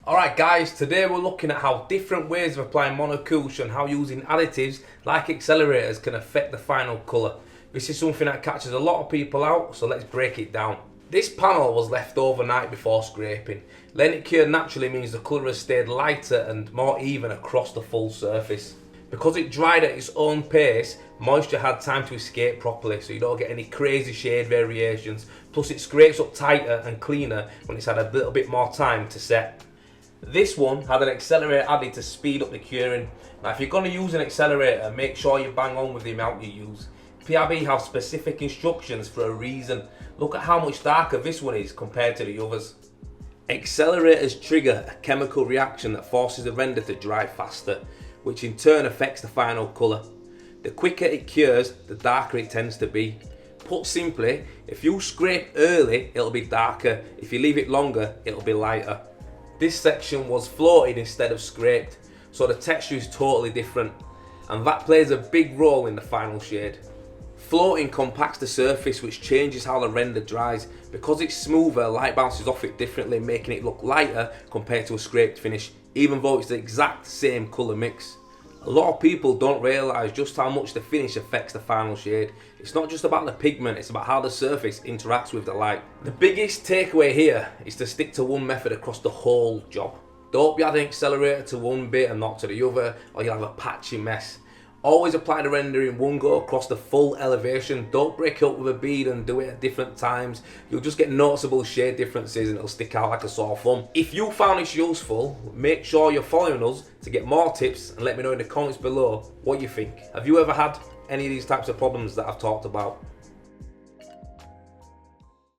Alright guys, today we're looking at how different ways of applying monocouche and how using additives like accelerators can affect the final colour. This is something that catches a lot of people out, so let's break it down. This panel was left overnight before scraping. Letting it cure naturally means the colour has stayed lighter and more even across the full surface. Because it dried at its own pace, moisture had time to escape properly, so you don't get any crazy shade variations. Plus it scrapes up tighter and cleaner when it's had a little bit more time to set. This one had an accelerator added to speed up the curing. Now if you're going to use an accelerator, make sure you bang on with the amount you use. PRB have specific instructions for a reason. Look at how much darker this one is compared to the others. Accelerators trigger a chemical reaction that forces the render to dry faster, which in turn affects the final colour. The quicker it cures, the darker it tends to be. Put simply, if you scrape early, it'll be darker. If you leave it longer, it'll be lighter. This section was floated instead of scraped, so the texture is totally different, and that plays a big role in the final shade. Floating compacts the surface, which changes how the render dries. Because it's smoother, light bounces off it differently, making it look lighter compared to a scraped finish, even though it's the exact same colour mix. A lot of people don't realise just how much the finish affects the final shade. It's not just about the pigment, it's about how the surface interacts with the light. The biggest takeaway here is to stick to one method across the whole job. Don't be adding accelerator to one bit and not to the other, or you'll have a patchy mess. Always apply the render in one go across the full elevation. Don't break it up with a bead and do it at different times. You'll just get noticeable shade differences and it'll stick out like a sore thumb. If you found this useful, make sure you're following us to get more tips and let me know in the comments below what you think. Have you ever had any of these types of problems that I've talked about?